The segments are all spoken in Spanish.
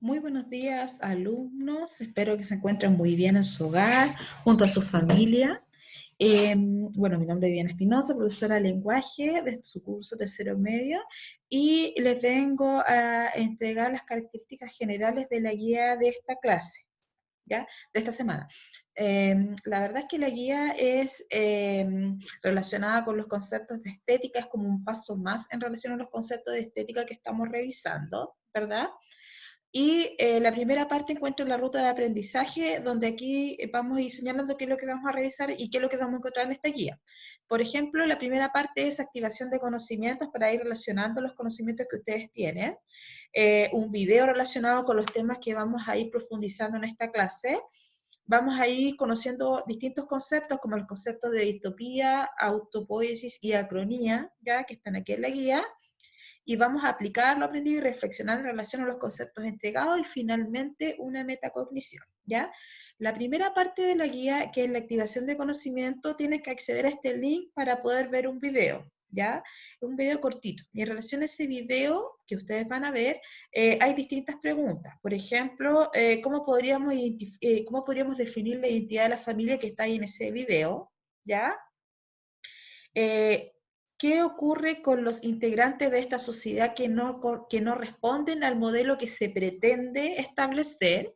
Muy buenos días, alumnos. Espero que se encuentren muy bien en su hogar, junto a su familia. Bueno, mi nombre es Viviana Espinosa, profesora de lenguaje de su curso tercero medio, y les vengo a entregar las características generales de la guía de esta clase, ¿ya? De esta semana. La verdad es que la guía es relacionada con los conceptos de estética, es como un paso más en relación a los conceptos de estética que estamos revisando, ¿verdad? Y la primera parte encuentro la ruta de aprendizaje, donde aquí vamos a ir señalando qué es lo que vamos a revisar y qué es lo que vamos a encontrar en esta guía. Por ejemplo, la primera parte es activación de conocimientos para ir relacionando los conocimientos que ustedes tienen. Un video relacionado con los temas que vamos a ir profundizando en esta clase. Vamos a ir conociendo distintos conceptos, como el concepto de distopía, autopoiesis y acronía, ya que están aquí en la guía, y vamos a aplicar lo aprendido y reflexionar en relación a los conceptos entregados y finalmente una metacognición, ¿ya? La primera parte de la guía, que es la activación de conocimiento, tienes que acceder a este link para poder ver un video, ¿ya? Un video cortito. Y en relación a ese video que ustedes van a ver, hay distintas preguntas. Por ejemplo, ¿cómo podríamos definir la identidad de la familia que está ahí en ese video? ¿Ya? Eh, ¿Qué ocurre con los integrantes de esta sociedad que no responden al modelo que se pretende establecer?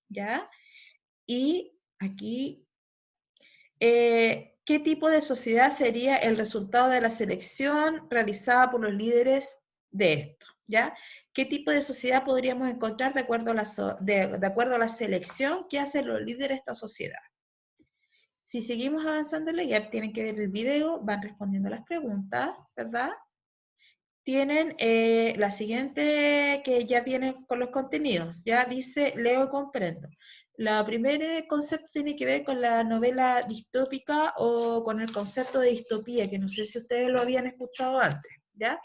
¿Ya? Y aquí, ¿qué tipo de sociedad sería el resultado de la selección realizada por los líderes de esto? ¿Ya? ¿Qué tipo de sociedad podríamos encontrar de acuerdo de acuerdo a la selección que hacen los líderes de esta sociedad? Si seguimos avanzando en la guía, tienen que ver el video, van respondiendo las preguntas, ¿verdad? Tienen la siguiente que ya viene con los contenidos, ya dice leo y comprendo. La primer concepto tiene que ver con la novela distópica o con el concepto de distopía, que no sé si ustedes lo habían escuchado antes, ¿ya?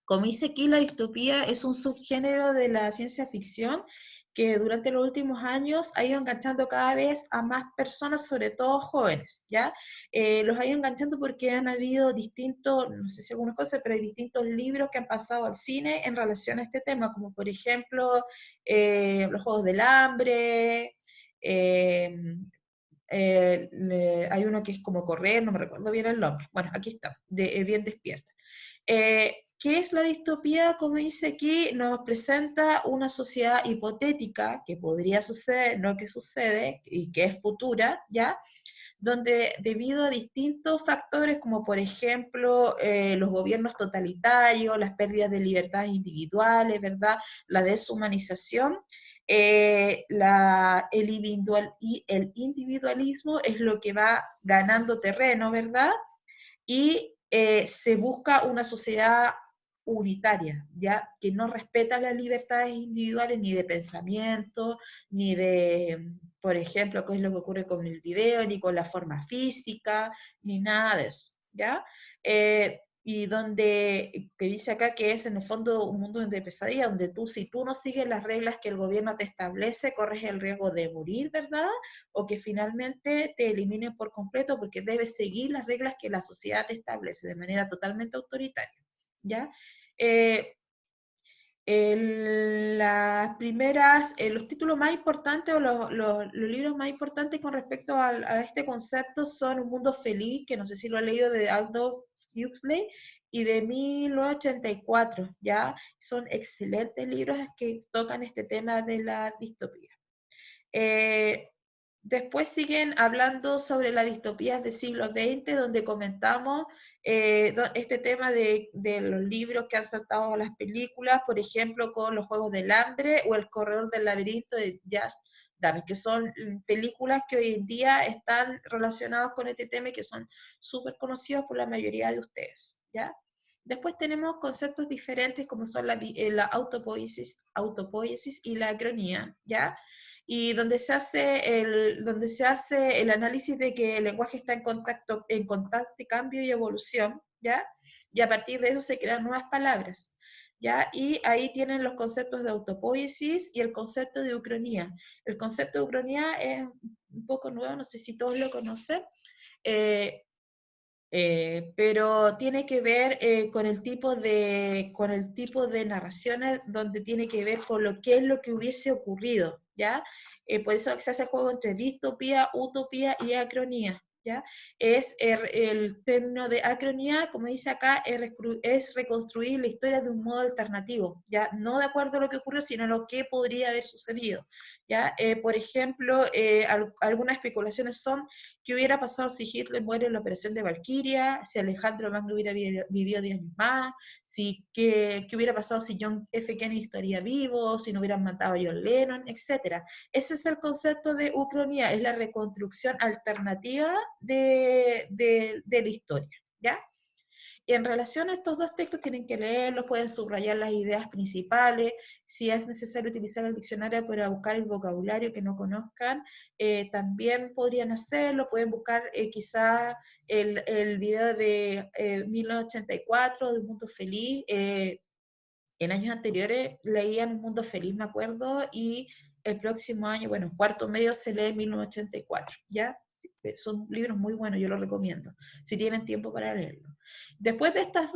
Como dice aquí, la distopía es un subgénero de la ciencia ficción que durante los últimos años ha ido enganchando cada vez a más personas, sobre todo jóvenes, ¿ya? Los ha ido enganchando porque han habido distintos, no sé si algunas cosas, pero hay distintos libros que han pasado al cine en relación a este tema, como por ejemplo Los Juegos del Hambre, eh, hay uno que es como correr, no me recuerdo bien el nombre. Bueno, aquí está, bien despierta. ¿Qué es la distopía? Como dice aquí, nos presenta una sociedad hipotética que podría suceder, no que sucede, y que es futura, ¿ya? Donde debido a distintos factores, como por ejemplo los gobiernos totalitarios, las pérdidas de libertades individuales, ¿verdad? La deshumanización, el individualismo es lo que va ganando terreno, ¿verdad? Y se busca una sociedad unitaria, ya que no respeta las libertades individuales ni de pensamiento, ni de, por ejemplo, qué es lo que ocurre con el video, ni con la forma física, ni nada de eso, ¿ya? Y donde, que dice acá que es en el fondo un mundo de pesadilla, donde tú, si tú no sigues las reglas que el gobierno te establece, corres el riesgo de morir, ¿verdad? O que finalmente te eliminen por completo porque debes seguir las reglas que la sociedad te establece de manera totalmente autoritaria, ¿ya? Eh, las primeras, los títulos más importantes o los libros más importantes con respecto a este concepto son Un Mundo Feliz, que no sé si lo han leído, de Aldous Huxley, y de 1984, ¿ya? Son excelentes libros que tocan este tema de la distopía. Eh, Después siguen hablando sobre las distopías del siglo XX, donde comentamos este tema de los libros que han saltado a las películas, por ejemplo, con Los Juegos del Hambre o El Corredor del Laberinto de Just Davis, que son películas que hoy en día están relacionadas con este tema y que son súper conocidas por la mayoría de ustedes, ¿ya? Después tenemos conceptos diferentes como son la autopoiesis y la acronía, ¿ya? Y donde se hace el análisis de que el lenguaje está en constante cambio y evolución, ¿ya? Y a partir de eso se crean nuevas palabras, ¿ya? Y ahí tienen los conceptos de autopoiesis y el concepto de ucronía. El concepto de ucronía es un poco nuevo, no sé si todos lo conocen, eh, Pero tiene que ver con el tipo de narraciones donde tiene que ver con lo que es lo que hubiese ocurrido, ¿ya? Por eso se hace el juego entre distopía, utopía y acronía, ¿ya? Es el término de acronía, como dice acá, es reconstruir la historia de un modo alternativo, ¿ya? No de acuerdo a lo que ocurrió, sino a lo que podría haber sucedido, ¿ya? Por ejemplo, algunas especulaciones son qué hubiera pasado si Hitler muere en la operación de Valkyria, si Alejandro Magno hubiera vivido 10 años más, qué hubiera pasado si John F. Kennedy estaría vivo, si no hubieran matado a John Lennon, etc. Ese es el concepto de ucronía, es la reconstrucción alternativa de la historia, ¿ya? En relación a estos dos textos tienen que leerlos, pueden subrayar las ideas principales, si es necesario utilizar el diccionario para buscar el vocabulario que no conozcan, también podrían hacerlo, pueden buscar quizás el video de 1984 de Un Mundo Feliz, en años anteriores leían Un Mundo Feliz, me acuerdo, y el próximo año, bueno, en cuarto medio se lee 1984, ¿ya? Son libros muy buenos, yo los recomiendo, si tienen tiempo para leerlo. Después de estos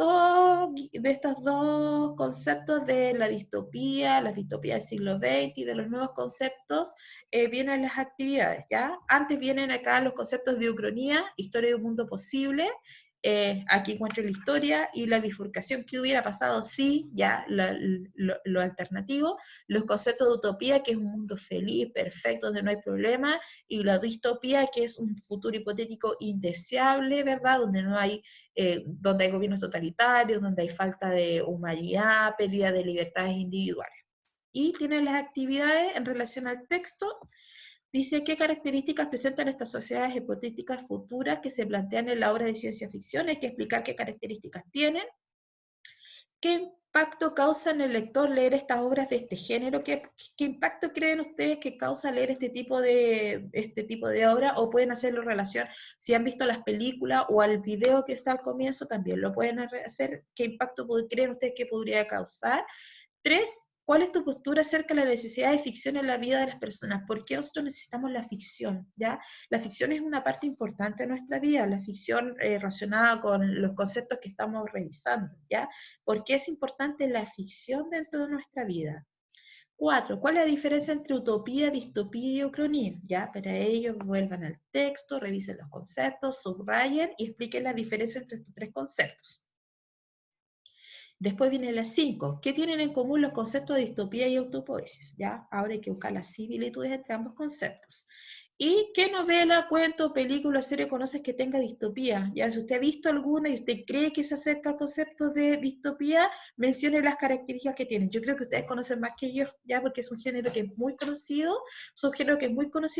dos conceptos de la distopía del siglo XX y de los nuevos conceptos, vienen las actividades, ¿ya? Antes vienen acá los conceptos de ucronía, historia de un mundo posible, aquí encuentro la historia y la bifurcación que hubiera pasado si, ya lo alternativo, los conceptos de utopía, que es un mundo feliz, perfecto, donde no hay problema, y la distopía, que es un futuro hipotético indeseable, ¿verdad? Donde hay gobiernos totalitarios, donde hay falta de humanidad, pérdida de libertades individuales. Y tienen las actividades en relación al texto. Dice qué características presentan estas sociedades hipotéticas futuras que se plantean en la obra de ciencia ficción. Hay que explicar qué características tienen, qué impacto causa en el lector leer estas obras de este género, qué impacto creen ustedes que causa leer este tipo de obra, o pueden hacerlo en relación, si han visto las películas o al video que está al comienzo, también lo pueden hacer, qué impacto creen ustedes que podría causar. 3, ¿cuál es tu postura acerca de la necesidad de ficción en la vida de las personas? ¿Por qué nosotros necesitamos la ficción? ¿Ya? La ficción es una parte importante de nuestra vida, la ficción relacionada con los conceptos que estamos revisando, ¿ya? ¿Por qué es importante la ficción dentro de nuestra vida? 4, ¿cuál es la diferencia entre utopía, distopía y ucronía? Ya, para ello vuelvan al texto, revisen los conceptos, subrayen y expliquen la diferencia entre estos tres conceptos. Después viene la 5. ¿Qué tienen en común los conceptos de distopía y autopoiesis? ¿Ya? Ahora hay que buscar las similitudes entre ambos conceptos. ¿Y qué novela, cuento, película, serie conoces que tenga distopía? Ya, si usted ha visto alguna y usted cree que se acerca al concepto de distopía, mencione las características que tienen. Yo creo que ustedes conocen más que yo, ya, porque es un género que es muy conocido,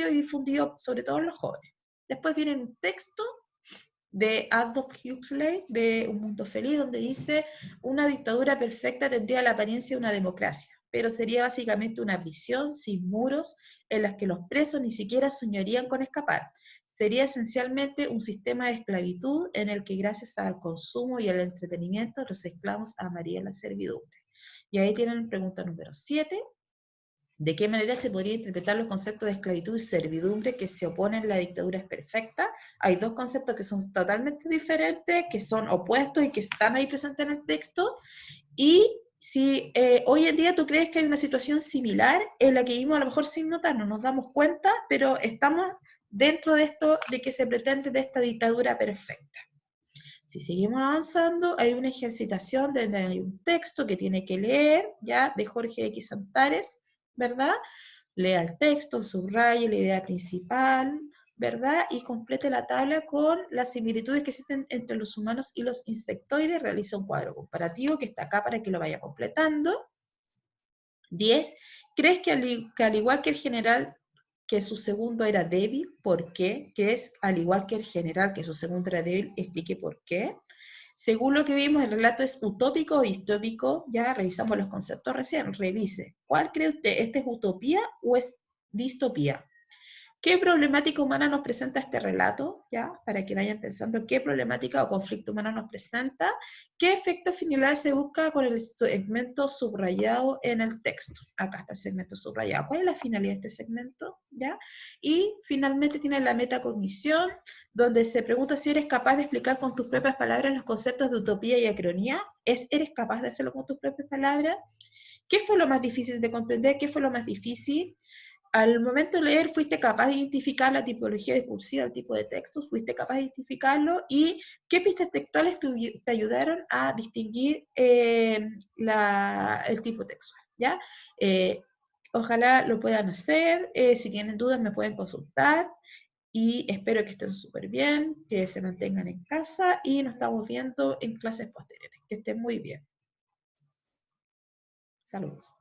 y difundido sobre todo en los jóvenes. Después viene un texto de Aldous Huxley, de Un Mundo Feliz, donde dice, una dictadura perfecta tendría la apariencia de una democracia, pero sería básicamente una prisión sin muros en la que los presos ni siquiera soñarían con escapar. Sería esencialmente un sistema de esclavitud en el que gracias al consumo y al entretenimiento los esclavos amarían la servidumbre. Y ahí tienen pregunta número 7. ¿De qué manera se podría interpretar los conceptos de esclavitud y servidumbre que se oponen a la dictadura es perfecta? Hay dos conceptos que son totalmente diferentes, que son opuestos y que están ahí presentes en el texto. Y si hoy en día tú crees que hay una situación similar en la que vivimos a lo mejor sin notar, no nos damos cuenta, pero estamos dentro de esto de que se pretende de esta dictadura perfecta. Si seguimos avanzando, hay una ejercitación donde hay un texto que tiene que leer, ya, de Jorge X. Antares, ¿verdad? Lea el texto, subraye la idea principal, ¿verdad? Y complete la tabla con las similitudes que existen entre los humanos y los insectoides. Realiza un cuadro comparativo que está acá para que lo vaya completando. 10. ¿Crees que al igual que el general, que su segundo era débil? ¿Por qué? ¿Crees, al igual que el general, que su segundo era débil? Explique por qué. Según lo que vimos, el relato es utópico o distópico. Ya revisamos los conceptos recién. Revise. ¿Cuál cree usted? ¿Este es utopía o es distopía? ¿Qué problemática humana nos presenta este relato? ¿Ya? Para que vayan pensando qué problemática o conflicto humano nos presenta. ¿Qué efecto final se busca con el segmento subrayado en el texto? Acá está el segmento subrayado. ¿Cuál es la finalidad de este segmento? ¿Ya? Y finalmente tiene la metacognición, donde se pregunta si eres capaz de explicar con tus propias palabras los conceptos de utopía y acronía. ¿Eres capaz de hacerlo con tus propias palabras? ¿Qué fue lo más difícil de comprender? ¿Qué fue lo más difícil? Al momento de leer, fuiste capaz de identificar la tipología discursiva, el tipo de textos, fuiste capaz de identificarlo, y qué pistas textuales te ayudaron a distinguir el tipo textual, ¿ya? Ojalá lo puedan hacer, si tienen dudas me pueden consultar, y espero que estén súper bien, que se mantengan en casa, y nos estamos viendo en clases posteriores. Que estén muy bien. Saludos.